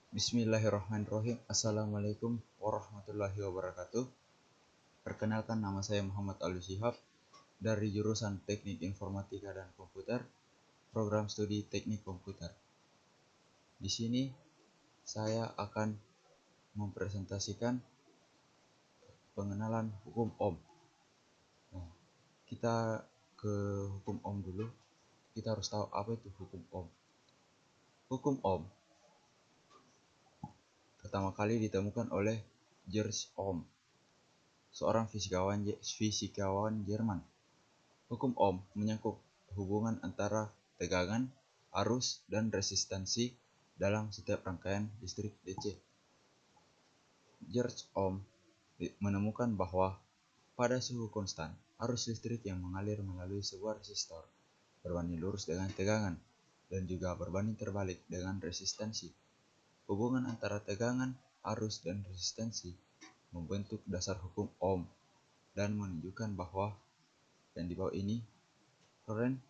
Bismillahirrahmanirrahim. Assalamualaikum warahmatullahi wabarakatuh. Perkenalkan, nama saya Muhammad Alwi Shihab dari jurusan Teknik Informatika dan Komputer, program studi Teknik Komputer. Di sini saya akan mempresentasikan pengenalan hukum Ohm. Nah, kita ke hukum Ohm dulu. Kita harus tahu apa itu hukum Ohm. Hukum Ohm pertama kali ditemukan oleh Georg Ohm, seorang fisikawan Jerman. Hukum Ohm menyangkut hubungan antara tegangan, arus, dan resistansi dalam setiap rangkaian listrik DC. Georg Ohm menemukan bahwa pada suhu konstan, arus listrik yang mengalir melalui sebuah resistor berbanding lurus dengan tegangan dan juga berbanding terbalik dengan resistansi. Hubungan antara tegangan, arus, dan resistansi membentuk dasar hukum Ohm dan menunjukkan bahwa yang di bawah ini current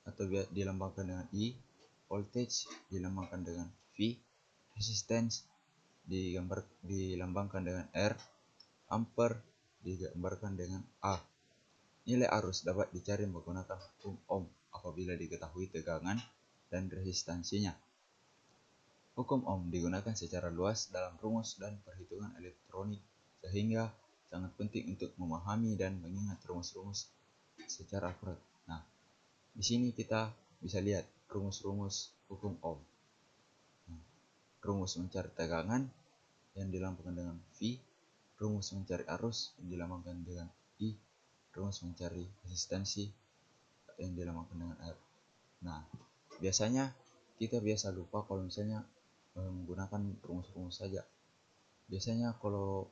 atau dilambangkan dengan I, voltage dilambangkan dengan V, resistance dilambangkan dengan R, ampere digambarkan dengan A. Nilai arus dapat dicari menggunakan hukum Ohm apabila diketahui tegangan dan resistansinya. Hukum Ohm digunakan secara luas dalam rumus dan perhitungan elektronik, sehingga sangat penting untuk memahami dan mengingat rumus-rumus secara akurat. Nah, di sini kita bisa lihat rumus-rumus hukum Ohm. Rumus mencari tegangan yang dilambangkan dengan V, rumus mencari arus yang dilambangkan dengan I, rumus mencari resistansi yang dilambangkan dengan R. Nah, biasanya kita biasa lupa kalau misalnya menggunakan rumus-rumus saja. Biasanya kalau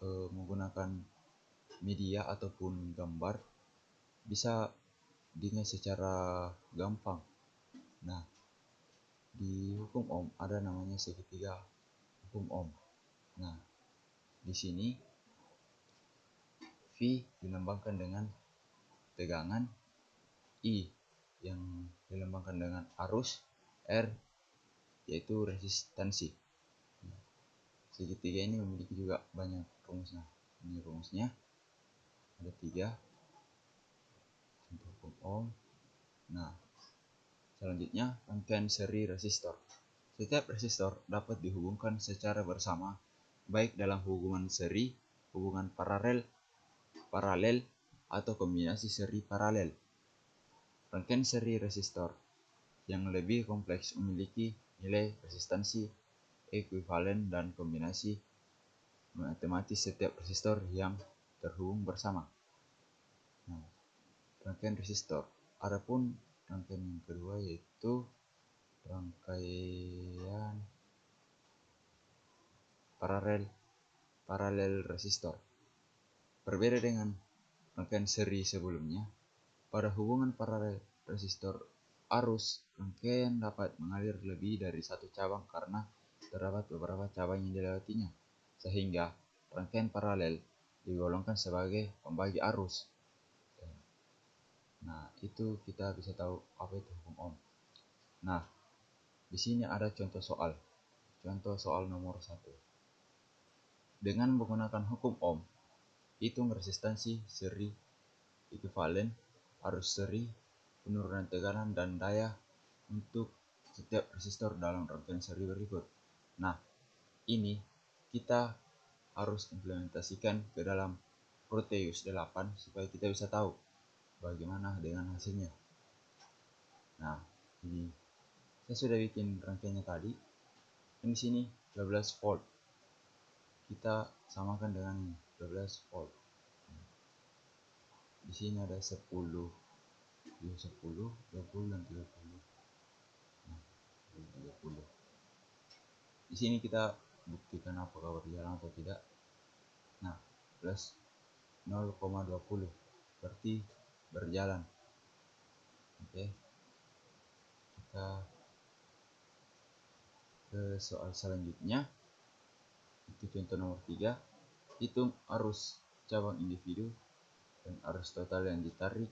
menggunakan media ataupun gambar bisa diingat secara gampang. Nah, di hukum Ohm ada namanya segitiga hukum Ohm. Nah, di sini V dilambangkan dengan tegangan, I yang dilambangkan dengan arus, R yaitu resistansi. Segitiga ini memiliki juga banyak rumusnya. Ini rumusnya ada 3 untuk hukum Ohm. Nah, selanjutnya rangkaian seri resistor. Setiap resistor dapat dihubungkan secara bersama, baik dalam hubungan seri, hubungan paralel, atau kombinasi seri paralel. Rangkaian seri resistor yang lebih kompleks memiliki nilai resistansi ekuivalen dan kombinasi matematis setiap resistor yang terhubung bersama. Nah, rangkaian resistor. Adapun rangkaian yang kedua yaitu rangkaian paralel resistor. Berbeda dengan rangkaian seri sebelumnya, pada hubungan paralel resistor arus, rangkaian dapat mengalir lebih dari satu cabang karena terdapat beberapa cabang yang dilewatinya, sehingga rangkaian paralel digolongkan sebagai pembagi arus. Nah, itu kita bisa tahu apa itu hukum Ohm. Nah, di sini ada contoh soal. Contoh soal nomor 1. Dengan menggunakan hukum Ohm, hitung resistansi seri ekuivalen, arus seri, penurunan tekanan dan daya untuk setiap resistor dalam rangkaian seri berikut. Nah, ini kita harus implementasikan ke dalam Proteus 8 supaya kita bisa tahu bagaimana dengan hasilnya. Nah, ini saya sudah bikin rangkaiannya tadi. Di sini 12 volt. Kita samakan dengan 12 volt. Di sini ada 10, 10, 20 dan 30. Nah, 30. Di sini kita buktikan apakah berjalan atau tidak. Nah, plus 0,20 berarti berjalan. Oke. Kita ke soal selanjutnya. Itu contoh nomor 3. Hitung arus cabang individu dan arus total yang ditarik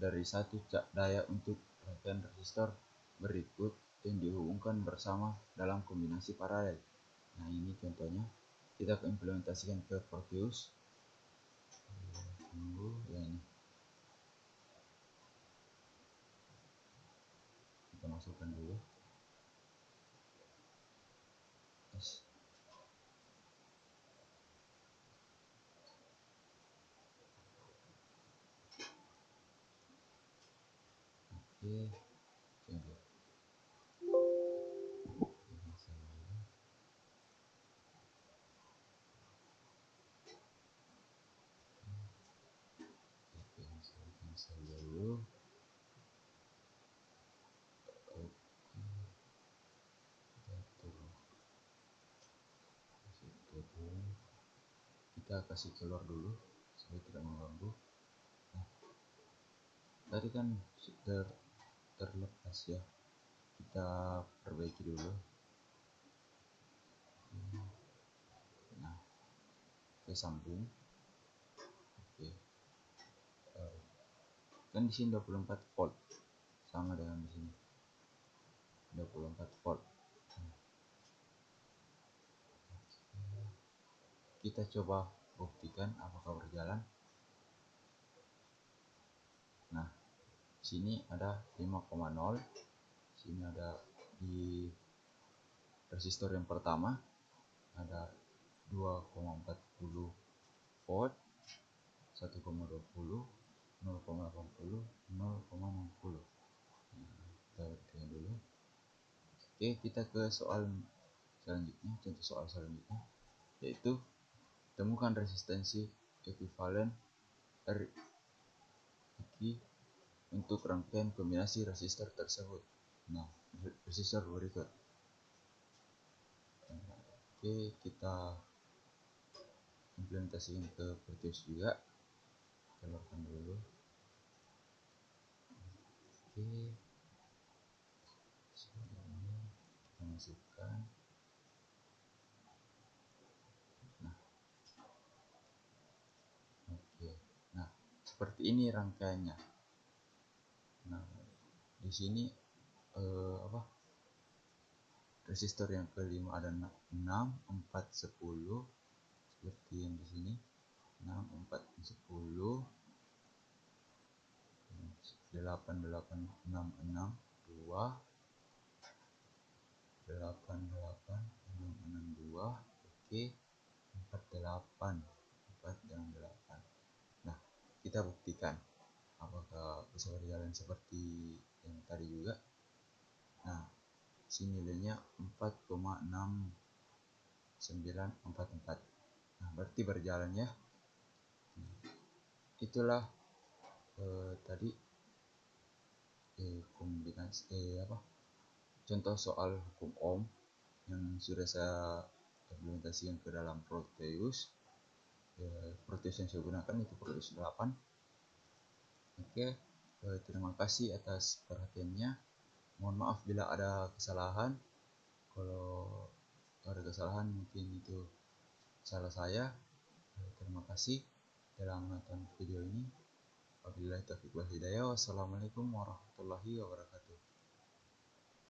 dari satu daya untuk rangkaian resistor berikut yang ditemukan bersama dalam kombinasi paralel. Nah, ini contohnya. Kita implementasikan ke Proteus. Tunggu ya, ini kita masukkan dulu. Yes. Oke, coba. Cancel dulu. Oke, kita kasih keluar dulu supaya tidak mengganggu. Nah, tadi kan sudah terlepas ya, kita perbaiki dulu. Nah, kita sambung. Oke, kan di sini 24 volt sama dengan di sini 24 volt. Kita coba buktikan apakah berjalan. Nah, sini ada 5,0, sini ada di resistor yang pertama ada 2,40 volt, 1,20, 0,80, 0,60. Kita buktikan dulu. Oke, kita ke soal selanjutnya, contoh soal selanjutnya, yaitu temukan resistensi ekuivalen Rq untuk rangkaian kombinasi resistor tersebut. Nah, resistor berikut. Oke, kita implementasikan ke Proteus juga. Keluarkan dulu. Oke, sini kita masukkan. Nah, oke. Nah, seperti ini rangkaiannya. Nah, di sini resistor yang kelima ada 6, 4, 10 seperti yang di sini. 6, 4, 10, 8, 8, 6, 6, 2, 8, 8, 6, 6, 2. Oke, 4, 8, 4 dan 8. Nah, kita buktikan apakah bisa berjalan seperti yang tadi juga. Nah, sini nilainya 4,6944. Nah, berarti berjalan ya. Itulah tadi kombinasi contoh soal hukum Ohm yang sudah saya implementasikan ke dalam Proteus. Proteus yang saya gunakan itu Proteus 8. Oke, terima kasih atas perhatiannya. Mohon maaf bila ada kesalahan. Kalau ada kesalahan mungkin itu salah saya. Terima kasih telah menonton video ini. Wabillahi taufiq wal hidayah. Wassalamualaikum warahmatullahi wabarakatuh.